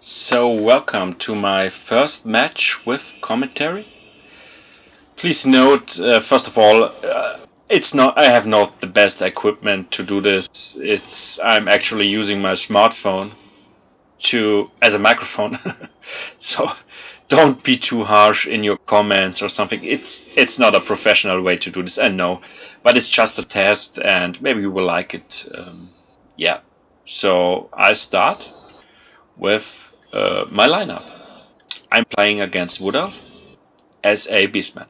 So welcome to my first match with commentary. Please note, first of all, I have not the best equipment to do this. I'm actually using my smartphone as a microphone. So don't be too harsh in your comments or something. It's not a professional way to do this, I know, but it's just a test and maybe you will like it. Yeah. So I start with my lineup. I'm playing against Woodelf as a Beastman.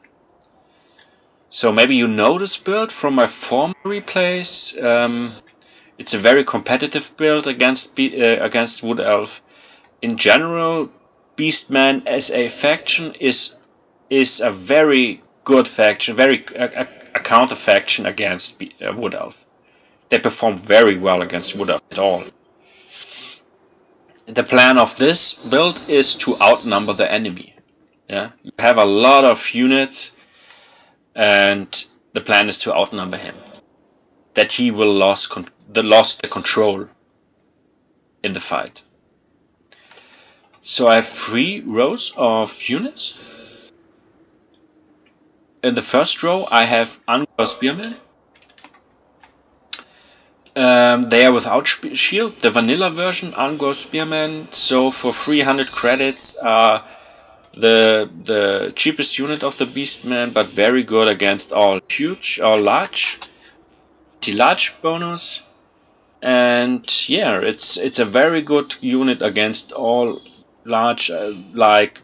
So maybe you know this build from my former replays. It's a very competitive build against Woodelf. In general, Beastman as a faction is a very good faction, a counter faction against Woodelf. They perform very well against Woodelf at all. The plan of this build is to outnumber the enemy. Yeah, you have a lot of units, and the plan is to outnumber him. That he will lose the control in the fight. So I have 3 rows of units. In the first row, I have Angor Spearmen. They are without shield, the vanilla version, Angor Spearmen. So for 300 credits are the cheapest unit of the Beastmen, but very good against all large bonus. And yeah, it's a very good unit against all large like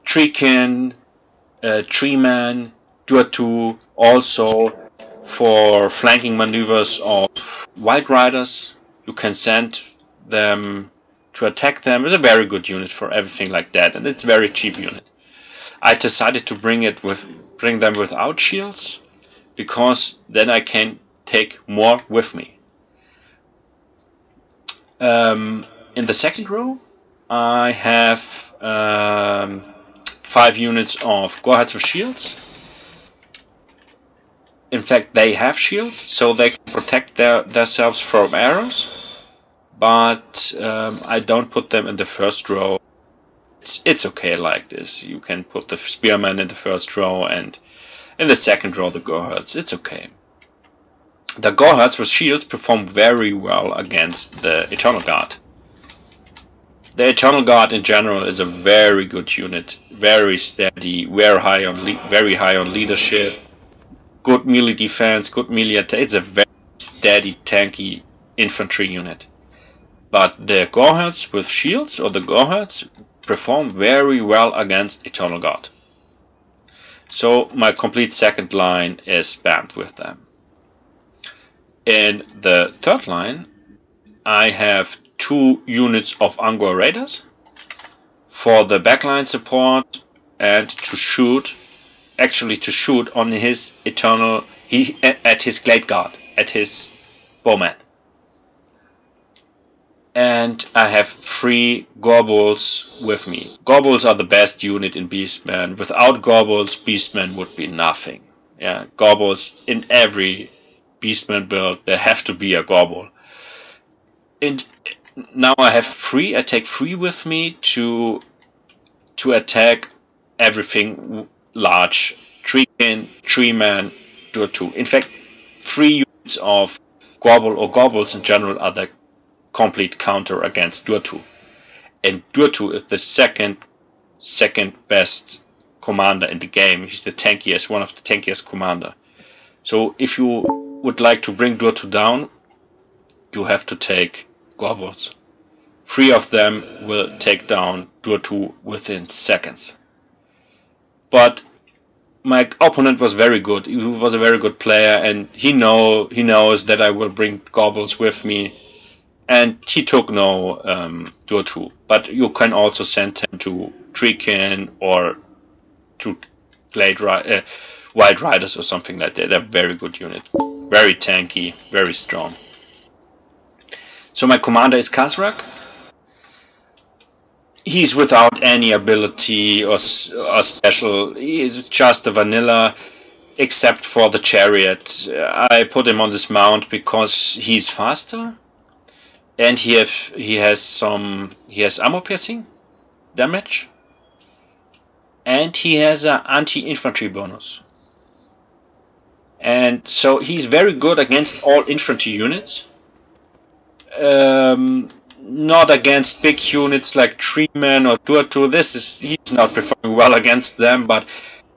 Treekin, Treeman, Duatu, also for flanking maneuvers of Wild Riders. You can send them to attack them. It's a very good unit for everything like that, and it's a very cheap unit. I decided to bring them without shields, because then I can take more with me. In the second row, I have 5 units of Gorehats with shields. In fact, they have shields, so they can protect themselves from arrows. But I don't put them in the first row. It's okay like this. You can put the Spearmen in the first row, and in the second row the Gorehats. It's okay. The Gorehats with shields perform very well against the Eternal Guard. The Eternal Guard in general is a very good unit, very steady, very high on leadership, good melee defense, good melee attack. It's a very steady, tanky infantry unit. But the Gorehats with shields, or the Gorehats, perform very well against Eternal Guard. So my complete second line is spammed with them. In the third line, I have 2 units of Angor Raiders for the backline support and to shoot on his at his Glade Guard, at his Bowman. And I have 3 Gorbals with me. Gorbals are the best unit in Beastmen. Without Gorbals, Beastmen would be nothing. Yeah, Gorbals in every Beastman build, there have to be a Gorbal. And now I have 3. I take 3 with me to attack everything large. Treekin, Treeman, Duatu. In fact, 3 units of Gorbal or Gorbals in general are the complete counter against Duatu. And Duatu is the second best commander in the game. He's the tankiest, one of the tankiest commander. So if you would like to bring Duatu down, you have to take Gorbals. 3 of them will take down Duatu within seconds. But my opponent was very good. He was a very good player, and he knows that I will bring Gorbals with me, and he took no Duatu. But you can also send him to Treekin or to Wild Riders or something like that. They're a very good unit. Very tanky, very strong. So my commander is Kazrak. He's without any ability or special. He is just a vanilla, except for the chariot. I put him on this mount because he's faster. and he has armor piercing damage, and he has an anti-infantry bonus. And so he's very good against all infantry units. Not against big units like Treemen or Durtu. He's not performing well against them, but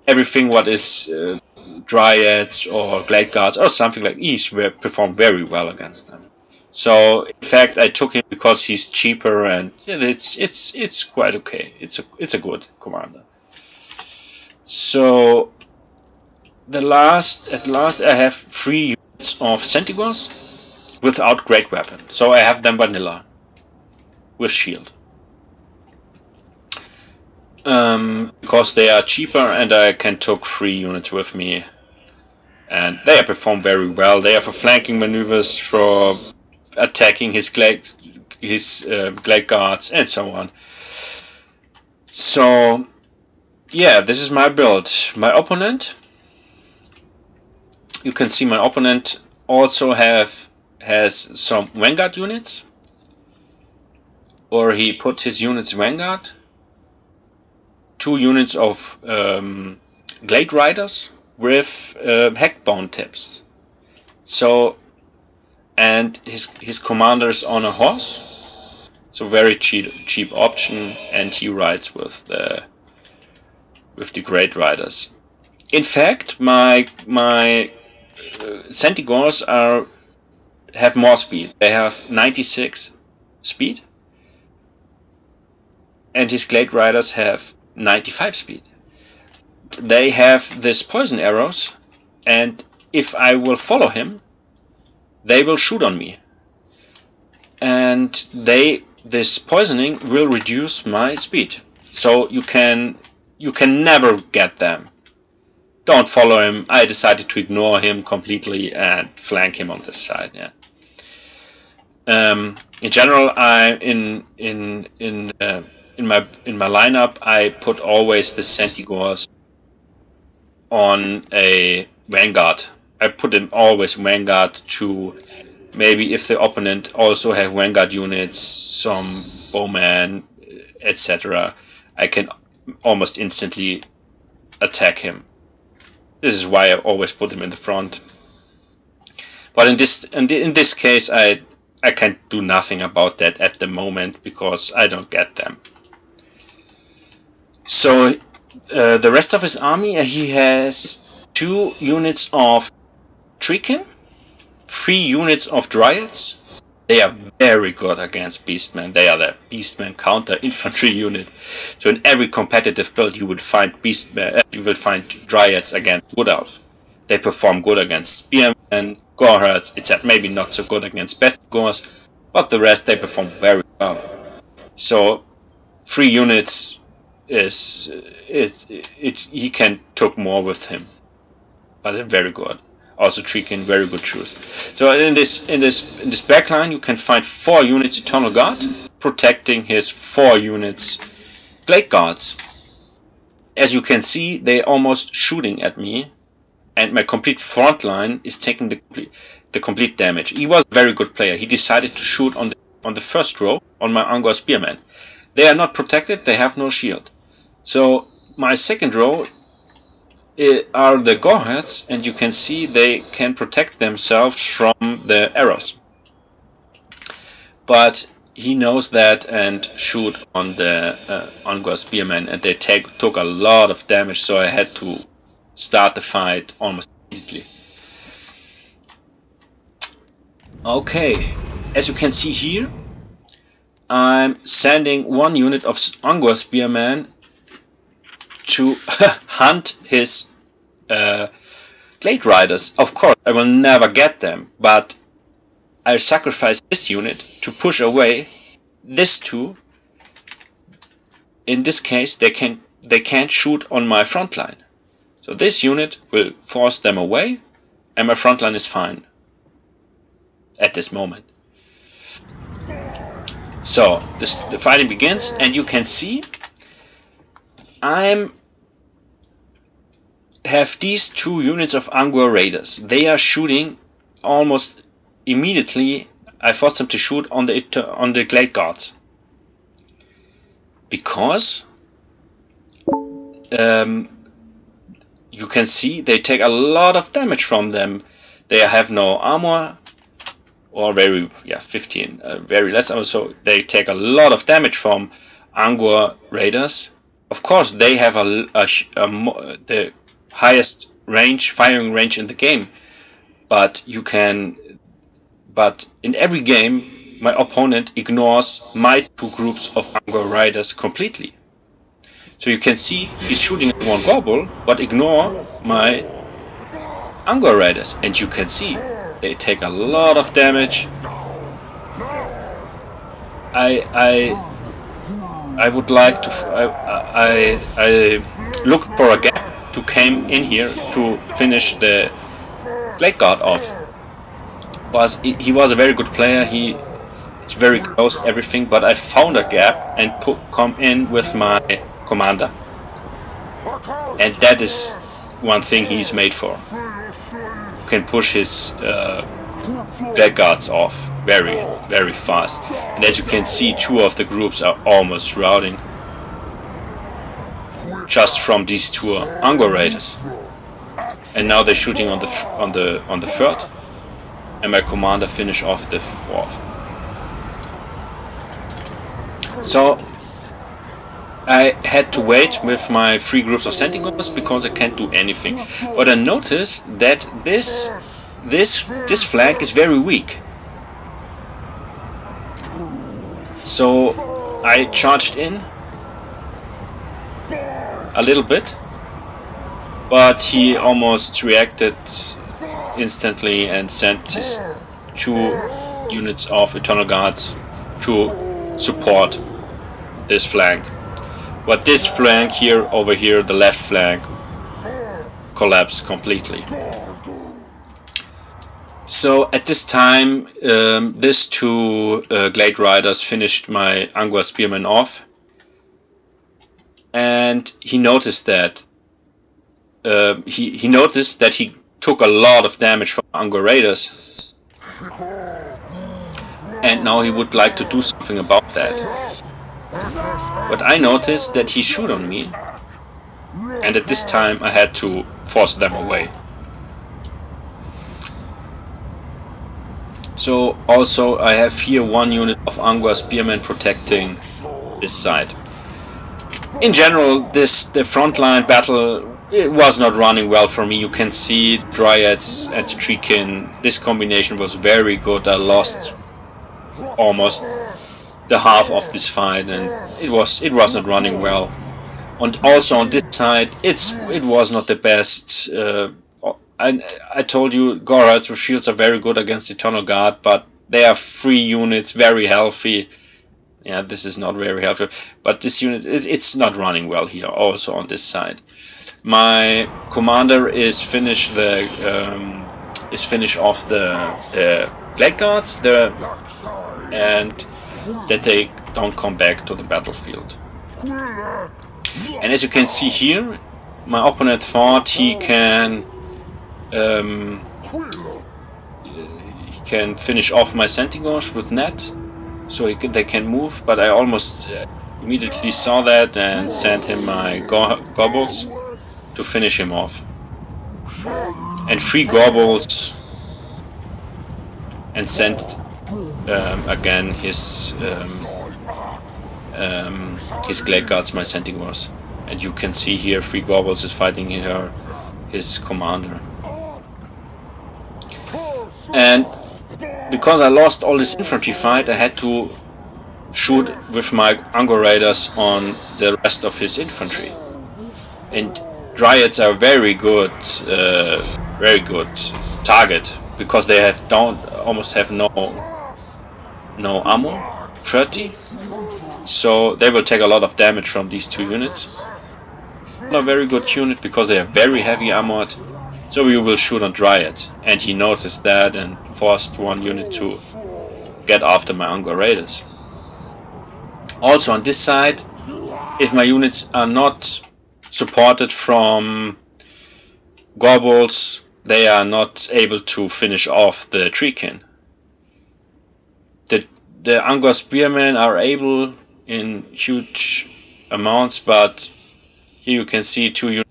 everything what is Dryads or Glade Guards or something like he's performed very well against them. So in fact I took him because he's cheaper, and it's quite okay. It's a good commander. So at last I have 3 units of Centigors without great weapon. So I have them vanilla with shield. Because they are cheaper and I can take 3 units with me, and they perform very well. They are for flanking maneuvers, for attacking his glade guards and so on. So yeah, this is my build. My opponent, you can see my opponent also has some Vanguard units, or he put his units Vanguard, 2 units of Glade Riders with Hackbound tips. So, and his commander is on a horse, so very cheap option, and he rides with the Glade Riders. In fact, my Centigors have more speed. They have 96 speed, and his Glade Riders have 95 speed. They have this poison arrows, and if I will follow him, they will shoot on me, and this poisoning will reduce my speed. So you can never get them. Don't follow him. I decided to ignore him completely and flank him on this side. Yeah. In general, in my lineup, I put always the Centigors on a Vanguard. I put them always Vanguard to maybe if the opponent also have Vanguard units, some bowman, etc. I can almost instantly attack him. This is why I always put him in the front. But in this case, I can't do nothing about that at the moment because I don't get them. So the rest of his army, he has 2 units of Treekin, 3 units of Dryads. They are very good against Beastmen. They are the Beastmen counter infantry unit. So in every competitive build, you will find Dryads against Woodelf. They perform good against Spearmen, Goreherds, etc. Maybe not so good against Bestigors, but the rest they perform very well. So 3 units is he can take more with him, but they're very good. Also Treekin, very good choose. So in this backline you can find 4 units Eternal Guard protecting his 4 units Glade Guards. As you can see, they almost shooting at me, and my complete front line is taking the complete damage. He was a very good player. He decided to shoot on the first row on my Angor Spearmen. They are not protected, they have no shield. So my second row are the Goreherds, and you can see they can protect themselves from the arrows. But he knows that and shoot on the Angor Spearmen, and they took a lot of damage, so I had to start the fight almost immediately. Okay, as you can see here, I'm sending 1 unit of Angor Spearmen to hunt his Glade Riders. Of course, I will never get them, but I'll sacrifice this unit to push away these 2. In this case, they can't shoot on my front line. So this unit will force them away, and my front line is fine at this moment. So the fighting begins, and you can see I have these 2 units of Angor Raiders. They are shooting almost immediately I forced them to shoot on the Glade Guards. Because you can see they take a lot of damage from them. They have no armor, or very 15, very less armor, so they take a lot of damage from Angor Raiders. Of course, they have the highest firing range in the game, but in every game, my opponent ignores my 2 groups of Angor Riders completely. So you can see he's shooting at one Gorbel, but ignore my Angor Riders, and you can see they take a lot of damage. I would like to. I looked for a gap to come in here to finish the Glade Guard off. He was a very good player. It's very close everything, but I found a gap and come in with my commander, and that is one thing he's made for. You can push his Glade Guards off very, very fast, and as you can see, 2 of the groups are almost routing just from these 2 Angor Raiders, and now they're shooting on the 3rd, and my commander finish off the 4th. So I had to wait with my 3 groups of Sentinels because I can't do anything. But I noticed that this flank is very weak. So I charged in a little bit, but he almost reacted instantly and sent his 2 units of Eternal Guards to support this flank. But this flank here, over here, the left flank, collapsed completely. So at this time, these 2 Glade Riders finished my Angor Spearmen off, and he noticed that he took a lot of damage from Angor Raiders, and now he would like to do something about that. But I noticed that he shoot on me, and at this time I had to force them away. So also I have here 1 unit of Angor Spearmen protecting this side. In general, the frontline battle, it was not running well for me. You can see Dryads and Treekin. This combination was very good. I lost almost the half of this fight, and it was not running well. And also on this side, it was not the best. I told you, Gorats with shields are very good against Eternal Guard, but they are 3 units, very healthy. Yeah, this is not very healthy, but this unit, it's not running well here. Also on this side, my commander is finished off the Glade Guards, and that they don't come back to the battlefield. And as you can see here, my opponent thought he can finish off my Sentinels with net, so they can move, but I almost immediately saw that and sent him my Gorbals to finish him off. And 3 Gorbals, and sent again his Glade Guards, my Sentinels. And you can see here 3 Gorbals is fighting here his commander. And because I lost all this infantry fight, I had to shoot with my Angor Raiders on the rest of his infantry. And Dryads are very good target, because they almost have no ammo, 30. So they will take a lot of damage from these 2 units. Not a very good unit because they are very heavy armored. So we will shoot on Dryads, and he noticed that and forced 1 unit to get after my Angor Raiders. Also on this side, if my units are not supported from Gorbals, they are not able to finish off the Treekin. the Angor Spearmen are able in huge amounts, but here you can see two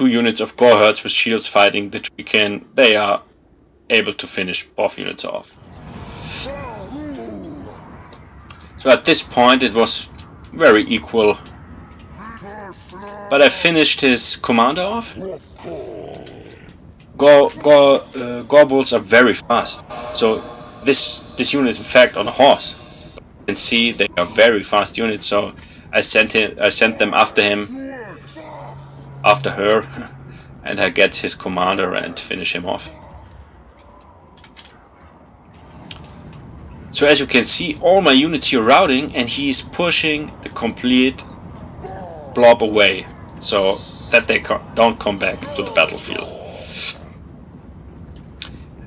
units of Gore Herds with shields fighting the Treekin. They are able to finish both units off. So at this point it was very equal, but I finished his commander off. Gorbulls are very fast, so this unit is in fact on a horse. You can see they are very fast units, so I sent them after her, and I get his commander and finish him off. So as you can see, all my units here routing, and he's pushing the complete blob away, so that they don't come back to the battlefield.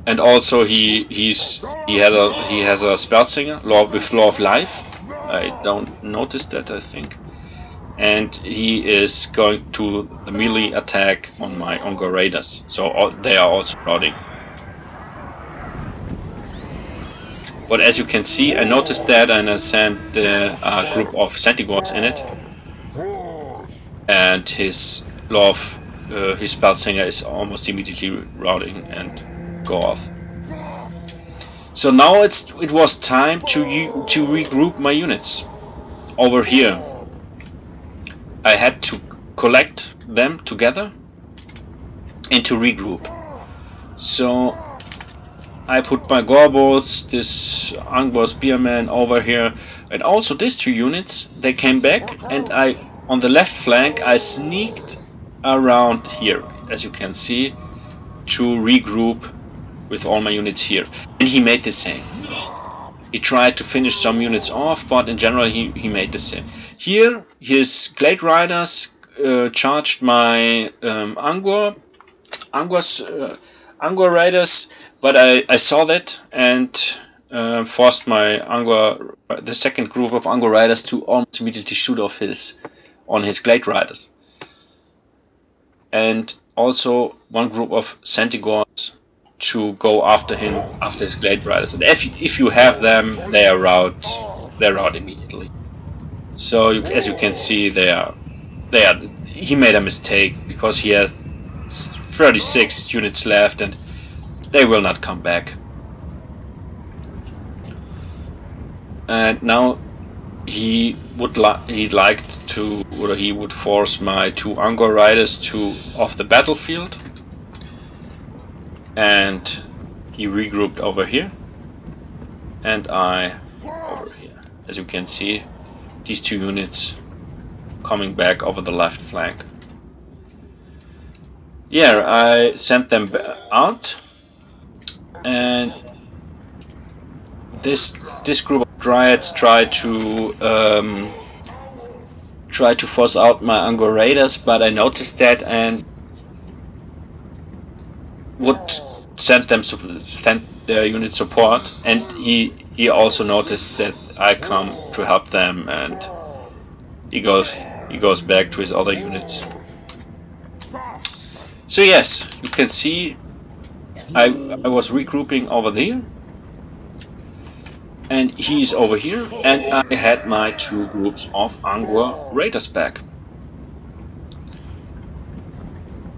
And also he has a Spellsinger with Law of Life. I don't notice that, I think. And he is going to the melee attack on my Angor Raiders, so they are also routing. But as you can see, I noticed that, and I sent a group of Centigors in it, and his Spellsinger is almost immediately routing and go off. So now it was time to regroup my units over here. I had to collect them together and to regroup. So I put my Gorbulls, this Angor Spearman over here, and also these two units. They came back, and on the left flank I sneaked around here, as you can see, to regroup with all my units here. And he made the same. He tried to finish some units off, but in general he made the same. Here his Glade Riders charged my Angor Riders, but I saw that and forced my the second group of Angor Riders to almost immediately shoot off on his Glade Riders. And also one group of Centigors to go after him, after his Glade Riders. And if you have them, they're out immediately. So as you can see, he made a mistake because he has 36 units left and they will not come back. And now he would force my two Angor Riders off the battlefield, and he regrouped over here, and I over here. As you can see, these two units coming back over the left flank. Yeah, I sent them out, and this group of Dryads tried to force out my Angor Raiders, but I noticed that and would send their unit support, and he also noticed that I come to help them, and he goes back to his other units. So yes, you can see I was regrouping over there, and he's over here, and I had my two groups of Angor Raiders back.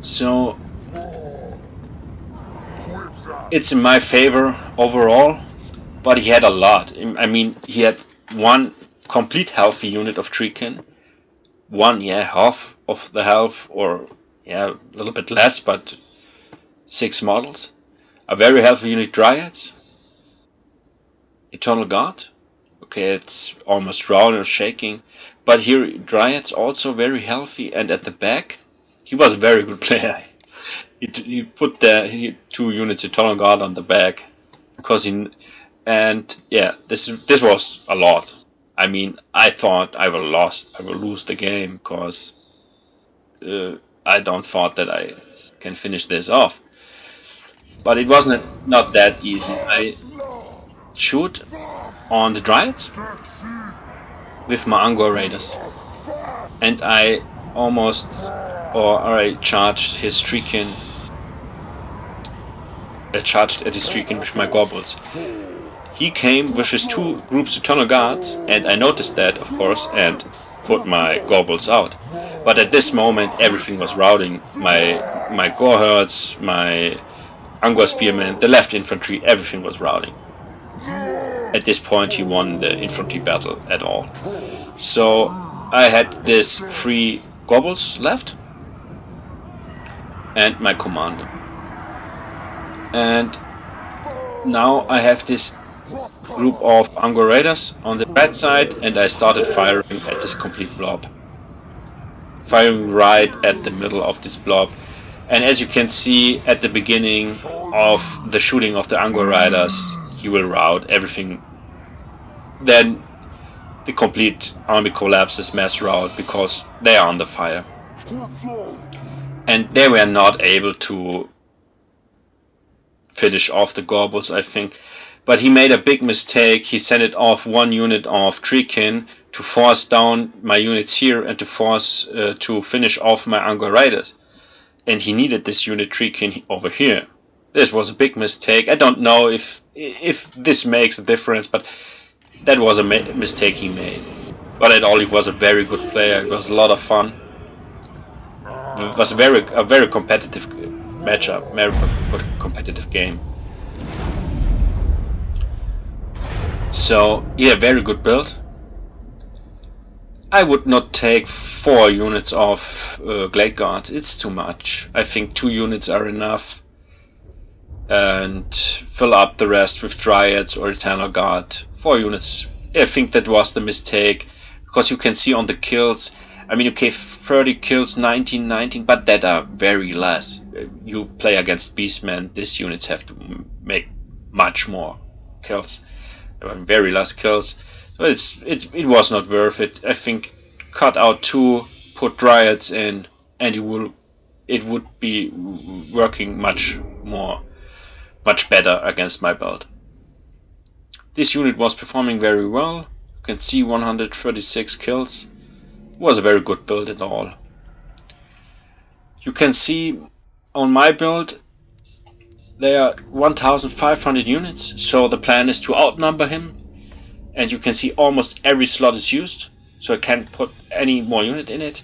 So it's in my favor overall, but he had a lot. I mean, he had one complete healthy unit of Treekin, one half of the health, or a little bit less, but 6 models, a very healthy unit Dryads, Eternal God, okay, it's almost round or shaking, but here Dryads also very healthy, and at the back he was a very good player. He put the 2 units Eternal God on the back because this was a lot. I mean, I thought I will lose the game because I don't thought that I can finish this off. But it wasn't not that easy. I shoot on the Dryads with my Angor Raiders, and I charged his Treekin. I charged at his Treekin with my Gorbulls. he came with his 2 groups eternal guards, and I noticed that, of course, and put my goblins out. But at this moment everything was routing. My gore herds, my Angor spearmen, the left infantry, everything was routing. At this point he won the infantry battle at all. So I had this 3 goblins left and my commander. And now I have this group of Angor raiders on the right side, and I started firing at this complete blob. Firing right at the middle of this blob. And as you can see at the beginning of the shooting of the Angor riders, he will rout everything. Then the complete army collapses, mass rout, because they are under fire. And they were not able to finish off the goblins, I think. But he made a big mistake. He sent it off 1 unit of Treekin to force down my units here and to force to finish off my Angor riders. And he needed this unit Treekin over here. This was a big mistake. I don't know if this makes a difference, but that was a mistake he made. But at all, he was a very good player. It was a lot of fun. It was a very competitive matchup, very competitive game. So yeah, very good build. I would not take 4 units of Glade Guard. It's too much. I think 2 units are enough, and fill up the rest with Dryads or Eternal Guard. 4 units. I think that was the mistake, because you can see on the kills. I mean, okay, 30 kills, 19, but that are very less. You play against Beastmen, these units have to make much more kills. There were very less kills, so it was not worth it. I think cut out 2, put Dryads in, and it would be working much better against my build. This unit was performing very well. You can see 136 kills. It was a very good build at all. You can see on my build there are 1500 units, so the plan is to outnumber him, and you can see almost every slot is used, so I can't put any more unit in it.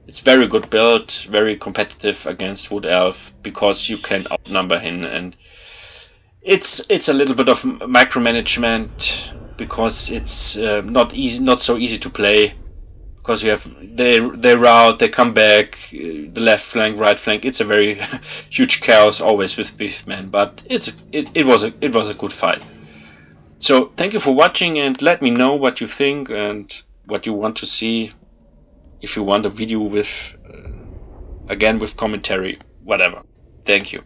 It's very good build, very competitive against Woodelf, because you can outnumber him, and it's a little bit of micromanagement, because it's not so easy to play, because you have they route, they come back, the left flank, right flank. It's a very huge chaos always with Beastmen, but it was a good fight. So thank you for watching, and let me know what you think and what you want to see. If you want a video with again with commentary, whatever. Thank you.